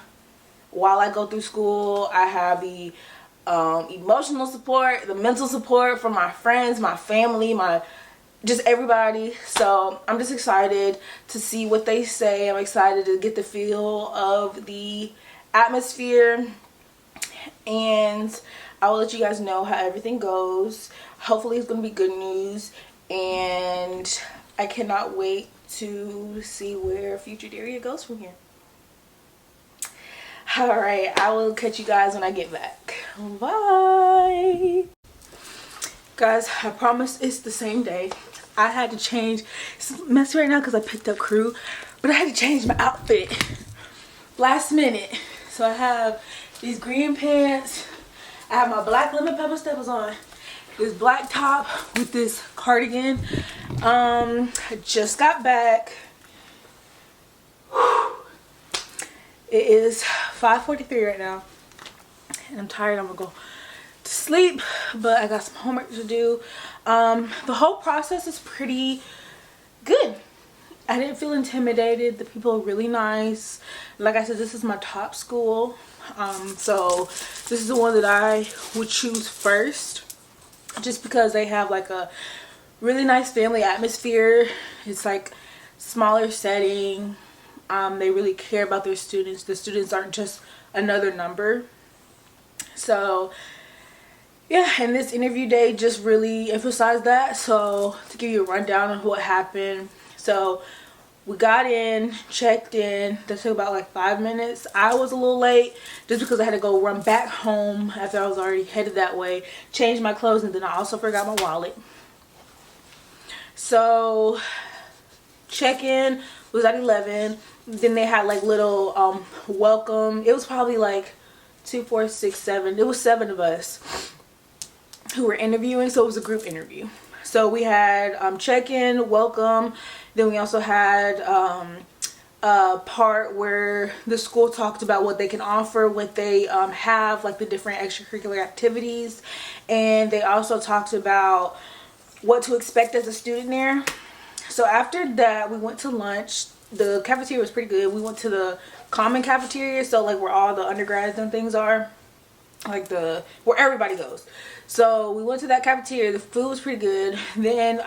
Speaker 1: while I go through school. I have the emotional support, the mental support from my friends, my family, just everybody. So I'm just excited to see what they say. I'm excited to get the feel of the atmosphere, and I will let you guys know how everything goes. Hopefully it's going to be good news, and I cannot wait to see where future Daria goes from here. Alright, I will catch you guys when I get back. Bye! Guys, I promise it's the same day. I had to change. It's messy right now because I picked up crew, but I had to change my outfit last minute. So I have these green pants. I have my black lemon pepper steppers on. This black top with this cardigan. I just got back. It is 5:43 right now, and I'm tired. I'm gonna go to sleep, but I got some homework to do. The whole process is pretty good. I didn't feel intimidated. The people are really nice. Like I said, this is my top school. So this is the one that I would choose first, just because they have like a really nice family atmosphere. It's like smaller setting. They really care about their students. The students aren't just another number. So yeah, and this interview day just really emphasized that. So to give you a rundown of what happened. So we got in, checked in. That took about like 5 minutes. I was a little late just because I had to go run back home after I was already headed that way, change my clothes, and then I also forgot my wallet. So check-in was at 11. Then they had like little welcome. It was probably like 2, 4, 6, 7. It was 7 of us who were interviewing, so it was a group interview. So we had check-in, welcome. Then we also had a part where the school talked about what they can offer, what they have, like the different extracurricular activities. And they also talked about what to expect as a student there. So after that, we went to lunch. The cafeteria was pretty good. We went to the common cafeteria, so like where all the undergrads and things are, like where everybody goes. So we went to that cafeteria. The food was pretty good. Then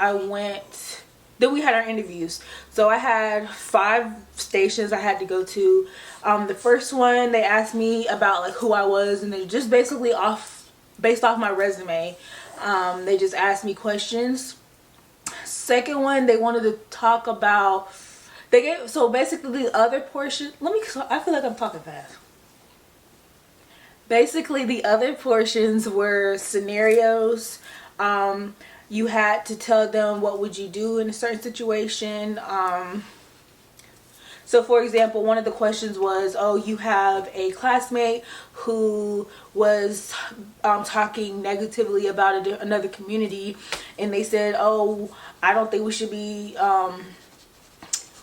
Speaker 1: we had our interviews. So I had 5 stations I had to go to. The first one, they asked me about like who I was, and they just basically based off my resume. They just asked me questions. Second one, they wanted to talk about, so basically the other portion, I feel like I'm talking fast. Basically the other portions were scenarios. You had to tell them what would you do in a certain situation. So for example, one of the questions was, oh, you have a classmate who was talking negatively about another community, and they said, oh, I don't think we should be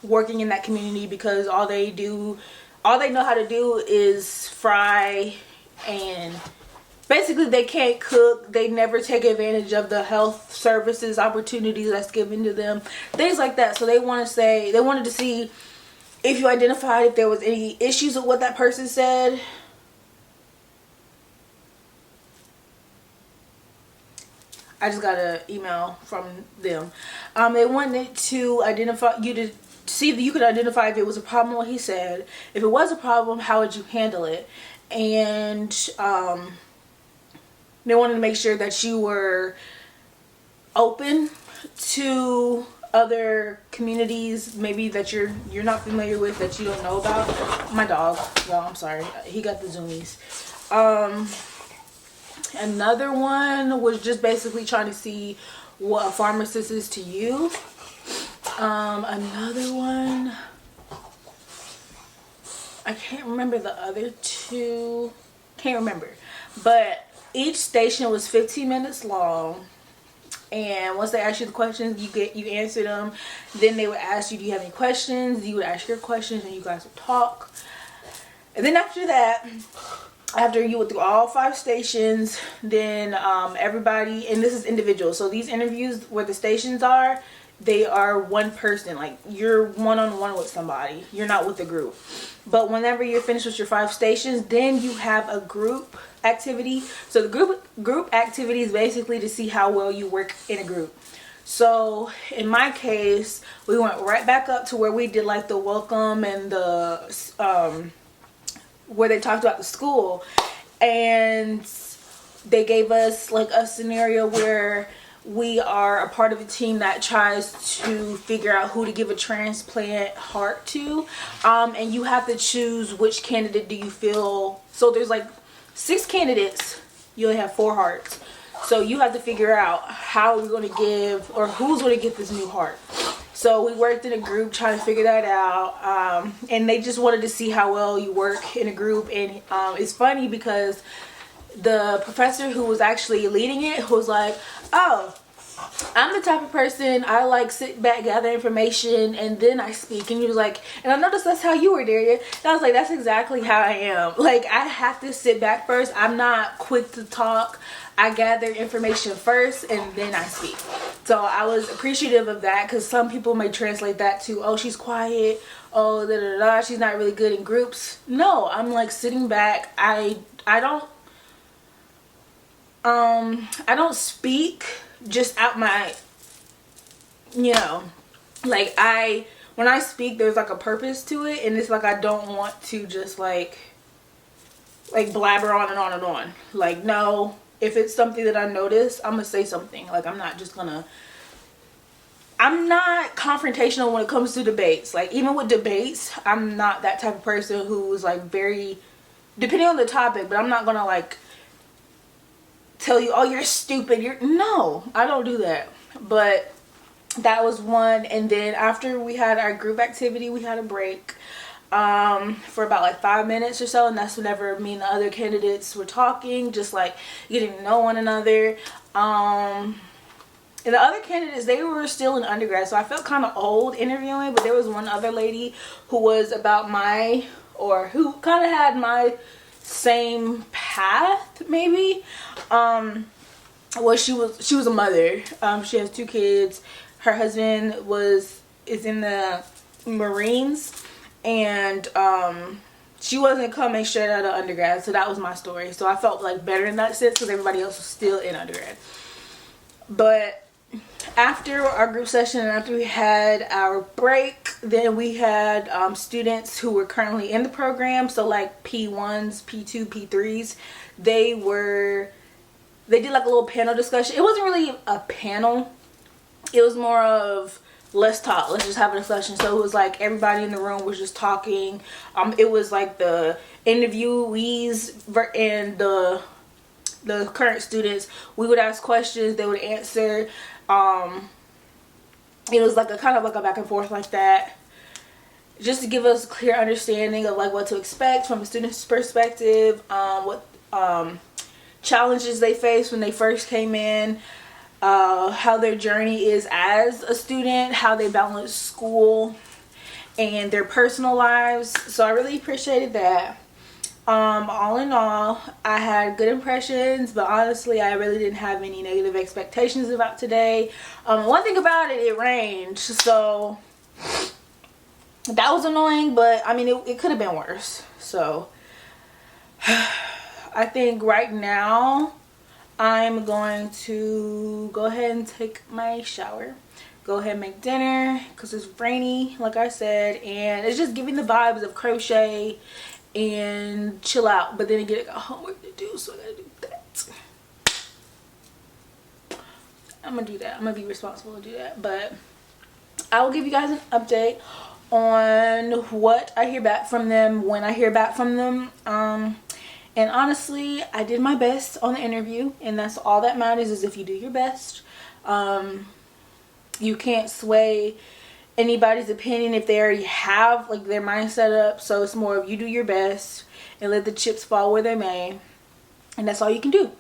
Speaker 1: working in that community because all they know how to do is fry, and basically they can't cook. They never take advantage of the health services opportunities that's given to them, things like that. So they wanted to see if you identified if there was any issues with what that person said. I just got an email from them. They wanted to identify you to see if you could identify if it was a problem what he said. If it was a problem, how would you handle it? And they wanted to make sure that you were open to other communities maybe that you're not familiar with, that you don't know about. My dog, y'all, I'm sorry, he got the zoomies. Another one was just basically trying to see what a pharmacist is to you. Another one, I can't remember the other two, can't remember, but each station was 15 minutes long. And once they ask you the questions, you answer them. Then they would ask you, do you have any questions? You would ask your questions, and you guys would talk. And then after that, after you went through all 5 stations, then everybody, and this is individual. So these interviews where the stations are, they are one person. Like you're one-on-one with somebody. You're not with a group. But whenever you're finished with your 5 stations, then you have a group activity. So the group activity is basically to see how well you work in a group. So in my case, we went right back up to where we did like the welcome and the where they talked about the school, and they gave us like a scenario where we are a part of a team that tries to figure out who to give a transplant heart to, and you have to choose which candidate do you feel. So there's like 6 candidates, you only have 4 hearts, so you have to figure out how we're going to give, or who's going to get this new heart. So we worked in a group trying to figure that out, and they just wanted to see how well you work in a group. And it's funny because the professor who was actually leading it was like, oh, I'm the type of person, I like sit back, gather information, and then I speak. And he was like, and I noticed that's how you were, Daria. And I was like, that's exactly how I am. Like, I have to sit back first. I'm not quick to talk. I gather information first and then I speak. So I was appreciative of that, because some people may translate that to, oh, she's quiet, oh, da da da, she's not really good in groups. No, I'm like sitting back. I don't speak just out my, like when I speak, there's like a purpose to it, and it's like I don't want to just like blabber on and on and on. Like, no, if it's something that I notice, I'm gonna say something. Like, I'm not confrontational when it comes to debates. Like, even with debates, I'm not that type of person who's like very, depending on the topic, but I'm not gonna like tell you, oh, you're stupid, no, I don't do that. But that was one. And then after we had our group activity, we had a break for about like 5 minutes or so, and that's whenever me and the other candidates were talking, just like getting to know one another. And the other candidates, they were still in undergrad, so I felt kind of old interviewing, but there was one other lady who was about who kind of had my same path, maybe. Well, she was a mother. She has 2 kids. Her husband is in the Marines, and she wasn't coming straight out of undergrad, so that was my story. So I felt like better in that sense, because everybody else was still in undergrad. But after our group session and after we had our break, then we had students who were currently in the program, so like P1s, P2, P3s. They did like a little panel discussion. It wasn't really a panel, it was more of, let's talk, let's just have a discussion. So it was like everybody in the room was just talking. It was like the interviewees and the current students. We would ask questions, they would answer. It was like a kind of like a back and forth like that, just to give us a clear understanding of like what to expect from a student's perspective, what challenges they faced when they first came in, how their journey is as a student, how they balance school and their personal lives. So I really appreciated that. All in all, I had good impressions, but honestly, I really didn't have any negative expectations about today. One thing about it, it rained, so that was annoying, but I mean, it could have been worse. So I think right now I'm going to go ahead and take my shower, go ahead and make dinner, because it's rainy, like I said, and it's just giving the vibes of crochet and chill out. But then again, I got homework to do, so I gotta do that. I'm gonna do that. I'm gonna be responsible to do that. But I will give you guys an update on what I hear back from them when I hear back from them. And honestly, I did my best on the interview, and that's all that matters, is if you do your best. You can't sway anybody's opinion if they already have like their mind set up. So it's more of you do your best and let the chips fall where they may, and that's all you can do.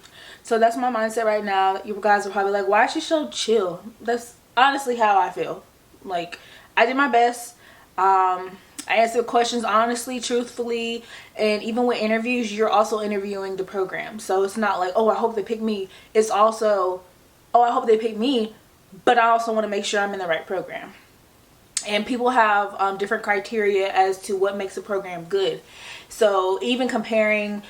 Speaker 1: So that's my mindset right now. You guys are probably like, why is she so chill? That's honestly how I feel. Like, I did my best. I answered questions honestly, truthfully, and even with interviews, you're also interviewing the program. So it's not like, oh, I hope they pick me. It's also, oh, I hope they pick me, but I also want to make sure I'm in the right program. And people have different criteria as to what makes a program good. So even comparing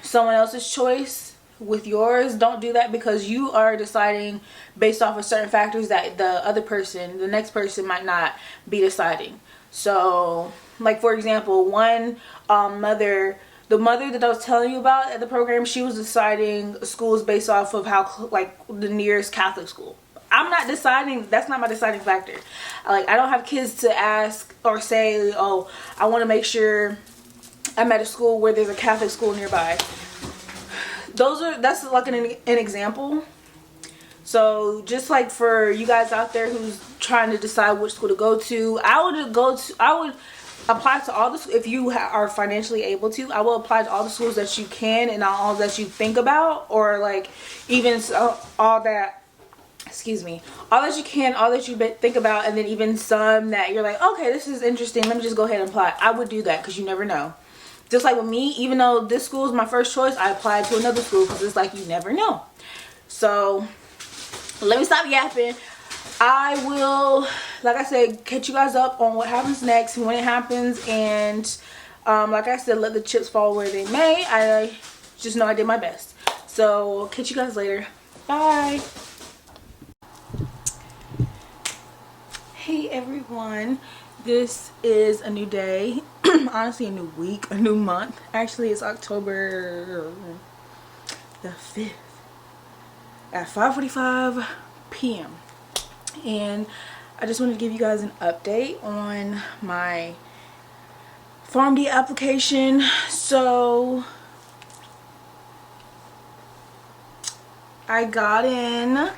Speaker 1: someone else's choice with yours, don't do that, because you are deciding based off of certain factors that the next person might not be deciding. So like, for example, one mother, the mother that I was telling you about at the program, she was deciding schools based off of how, like, the nearest Catholic school. I'm not deciding, that's not my deciding factor. Like, I don't have kids to ask or say, oh, I want to make sure I'm at a school where there's a Catholic school nearby. That's like an example. So just like for you guys out there who's trying to decide which school to go to, I would apply to all the, if you are financially able to, I will apply to all the schools that you can and not all that you think about, or like even all that excuse me, all that you can, all that you think about, and then even some that you're like, okay, this is interesting, let me just go ahead and apply. I would do that because you never know. Just like with me, even though this school is my first choice, I applied to another school because it's like you never know. So let me stop yapping. I will, like I said, catch you guys up on what happens next when it happens, and like I said, let the chips fall where they may. I just know I did my best. So catch you guys later. Bye. Hey everyone, this is a new day. Honestly, a new week, a new month. Actually, it's October the 5th at 5:45 p.m. and I just wanted to give you guys an update on my PharmD application. So I got into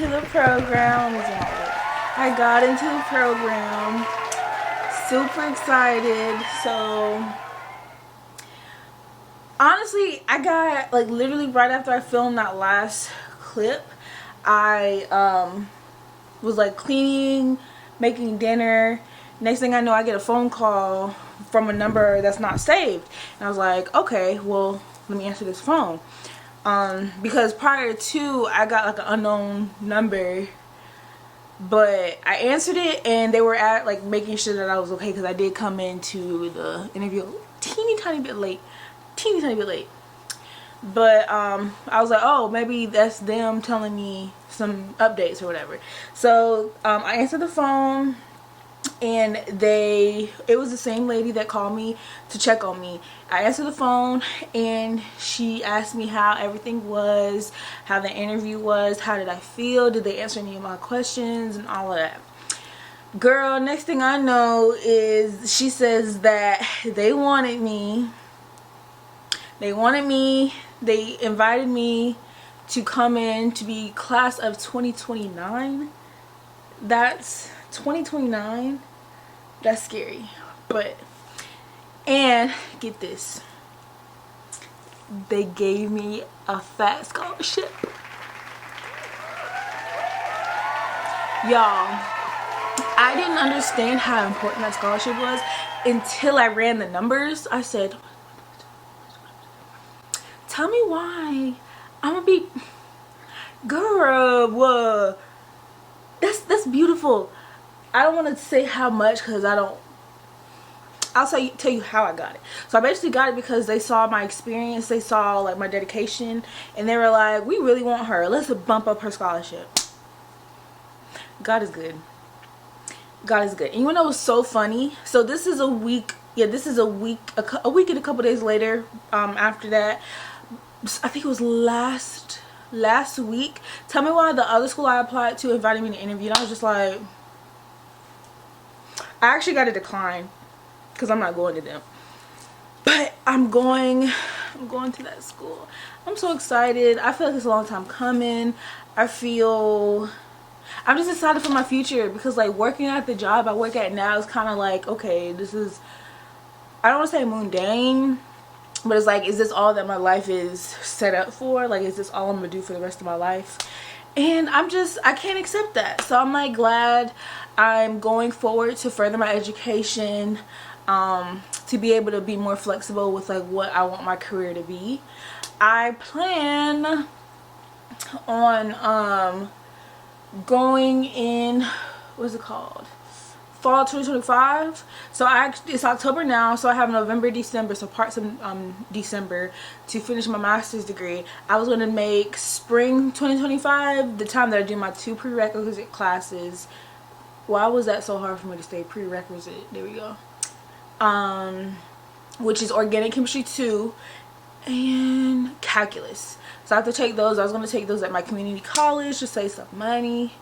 Speaker 1: the program. I got into the program. Super excited. So honestly, I got, like, literally right after I filmed that last clip, I was like cleaning, making dinner. Next thing I know, I get a phone call from a number that's not saved, and I was like, okay, well, let me answer this phone. Because prior to, I got like an unknown number, but I answered it and they were at like making sure that I was okay, because I did come into the interview a teeny tiny bit late. But I was like, oh, maybe that's them telling me some updates or whatever. So I answered the phone, and it was the same lady that called me to check on me. I answered the phone and she asked me how everything was, how the interview was, how did I feel, did they answer any of my questions, and all of that. Girl, next thing I know is she says that they invited me to come in to be class of 2029. That's 2029. That's scary. And get this, they gave me a fat scholarship. Y'all, I didn't understand how important that scholarship was until I ran the numbers. I said, tell me why I'm gonna be, girl, that's beautiful. I don't want to say how much because I'll tell you how I got it. So I basically got it because they saw my experience, they saw like my dedication, and they were like, we really want her, let's bump up her scholarship. God is good. God is good. And you wanna know what's so funny? So this is a week and a couple days later, after that, I think it was last week. Tell me why the other school I applied to invited me to interview, and I was just like, I actually got a decline because I'm not going to them, but I'm going to that school. I'm so excited. I feel like it's a long time coming. I'm just excited for my future, because like working at the job I work at now is kind of like, okay, this is, I don't want to say mundane, but it's like, is this all that my life is set up for? Like, is this all I'm gonna do for the rest of my life? And I can't accept that. So I'm like glad I'm going forward to further my education, to be able to be more flexible with like what I want my career to be. I plan on going in, what's it called, fall 2025. So it's October now, so I have November, December, so parts of December to finish my master's degree. I was going to make spring 2025 the time that I do my 2 prerequisite classes. Why was that so hard for me to say prerequisite? There we go. Which is organic chemistry 2 and calculus. So I have to take those. I was going to take those at my community college to save some money.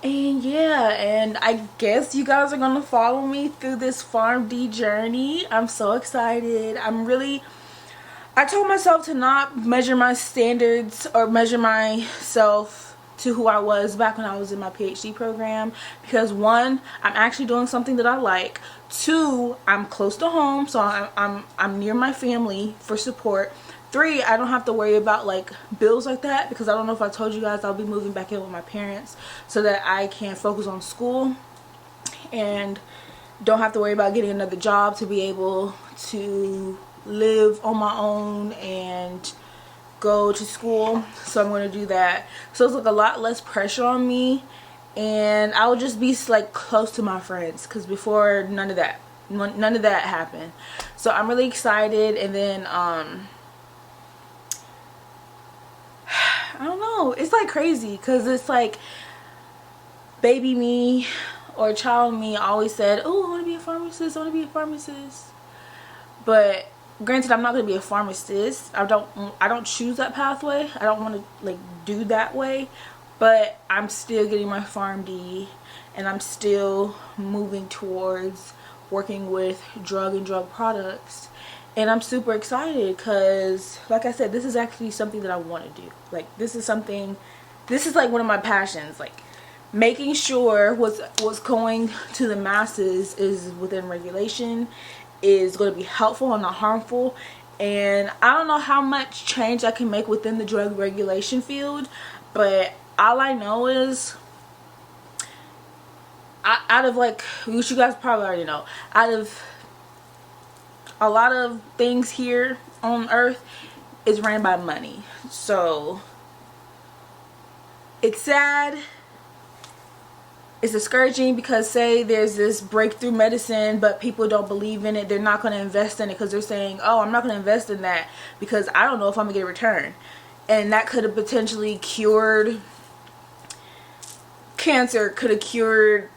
Speaker 1: And yeah, and I guess you guys are going to follow me through this PharmD journey. I'm so excited. I told myself to not measure my standards or measure myself to who I was back when I was in my PhD program, because 1, I'm actually doing something that I like. 2, I'm close to home, so I'm near my family for support. 3, I don't have to worry about like bills like that, because I don't know if I told you guys I'll be moving back in with my parents so that I can focus on school and don't have to worry about getting another job to be able to live on my own and go to school. So I'm going to do that. So it's like a lot less pressure on me, and I'll just be like close to my friends, because before none of that happened. So I'm really excited. And then I don't know, it's like crazy, because it's like baby me or child me always said, oh, I want to be a pharmacist, I want to be a pharmacist. But granted, I'm not going to be a pharmacist. I don't choose that pathway. I don't want to like do that way. But I'm still getting my PharmD, and I'm still moving towards working with drug products. And I'm super excited because, like I said, this is actually something that I want to do. Like, this is like one of my passions. Like, making sure what's going to the masses is within regulation, is going to be helpful and not harmful. And I don't know how much change I can make within the drug regulation field, but all I know is, out of like, which you guys probably already know, out of a lot of things here on earth is ran by money. So it's sad, it's discouraging, because say there's this breakthrough medicine but people don't believe in it, they're not going to invest in it because they're saying, oh, I'm not going to invest in that because I don't know if I'm going to get a return. And that could have potentially cured cancer, could have cured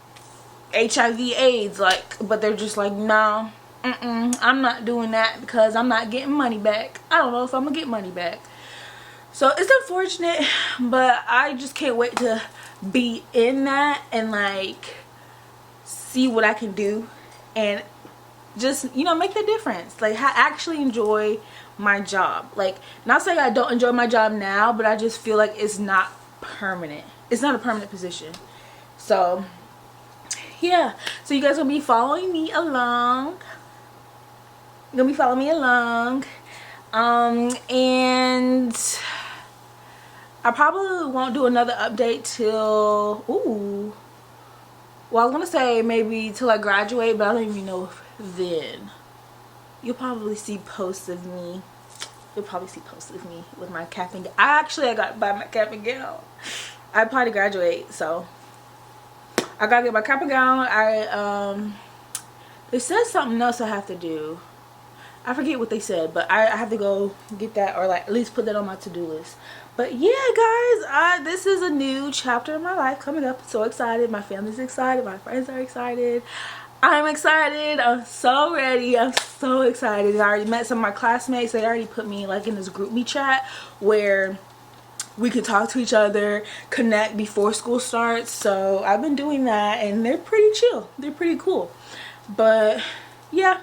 Speaker 1: HIV AIDS, like, but they're just like, no, I'm not doing that because I'm not getting money back. I don't know if I'm gonna get money back. So it's unfortunate, but I just can't wait to be in that and like see what I can do and just, you know, make the difference. Like, I actually enjoy my job. Like, not saying I don't enjoy my job now, but I just feel like it's not permanent. It's not a permanent position. So yeah, so you guys will be following me along. You're gonna be following me along. And I probably won't do another update till, well, I was gonna say maybe till I graduate, but I don't even know if then. You'll probably see posts of me. You'll probably see posts of me with my cap and gown. I got to buy my cap and gown. I plan to graduate, so I gotta get my cap and gown. They said something else I have to do. I forget what they said, but I have to go get that, or like at least put that on my to-do list. But yeah, guys, this is a new chapter in my life coming up. I'm so excited. My family's excited. My friends are excited. I'm excited. I'm so ready. I'm so excited. I already met some of my classmates. They already put me like in this group me chat where we can talk to each other, connect before school starts. So I've been doing that, and they're pretty chill. They're pretty cool. But yeah,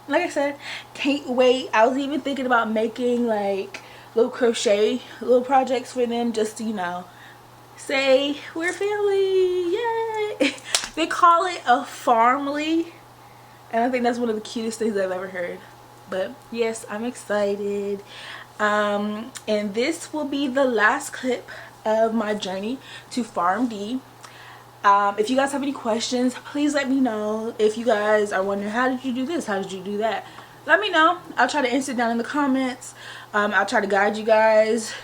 Speaker 1: like I said, can't wait. I was even thinking about making like little crochet little projects for them, just to, you know, say we're family, yay. They call it a PharmD, and I think that's one of the cutest things I've ever heard. But yes, I'm excited. And this will be the last clip of my journey to PharmD. If you guys have any questions, please let me know. If you guys are wondering, how did you do this, how did you do that, let me know. I'll try to answer down in the comments. I'll try to guide you guys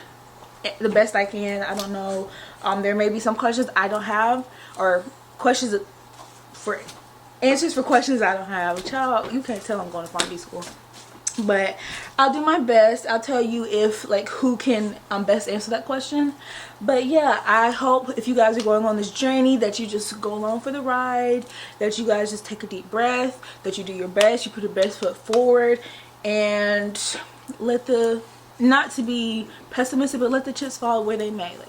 Speaker 1: the best I can. I don't know, there may be some questions I don't have, or questions for answers for questions I don't have. Child, you can't tell I'm going to PharmD school, but I'll do my best. I'll tell you if like who can best answer that question. But yeah, I hope if you guys are going on this journey that you just go along for the ride, that you guys just take a deep breath, that you do your best, you put your best foot forward, and let the, not to be pessimistic, but let the chips fall where they may. Like,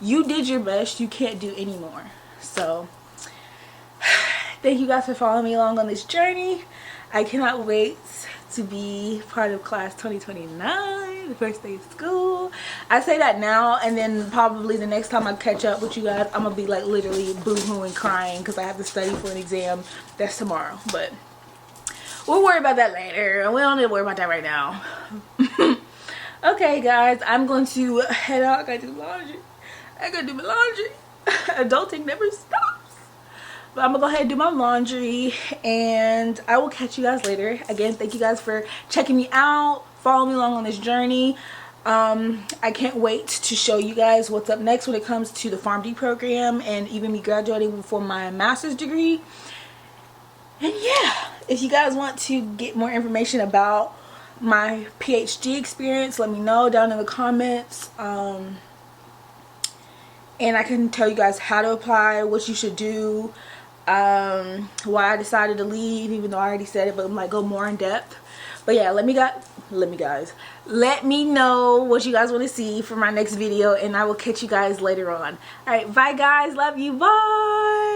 Speaker 1: you did your best, you can't do any more. So thank you guys for following me along on this journey. I cannot wait to be part of class 2029, the first day of school. I say that now, and then probably the next time I catch up with you guys, I'm gonna be like literally boo-hooing, crying, because I have to study for an exam that's tomorrow. But we'll worry about that later. We don't need to worry about that right now. Okay, guys, I'm going to head out. I gotta do laundry. I gotta do my laundry. Adulting never stops. But I'm gonna go ahead and do my laundry, and I will catch you guys later. Again, thank you guys for checking me out, following me along on this journey. I can't wait to show you guys what's up next when it comes to the PharmD program and even me graduating for my master's degree. And yeah, if you guys want to get more information about my PhD experience, let me know down in the comments. And I can tell you guys how to apply, what you should do, why I decided to leave, even though I already said it, but I'm like go more in depth. But yeah, let me know what you guys want to see for my next video, and I will catch you guys later on. All right, bye guys, love you, bye.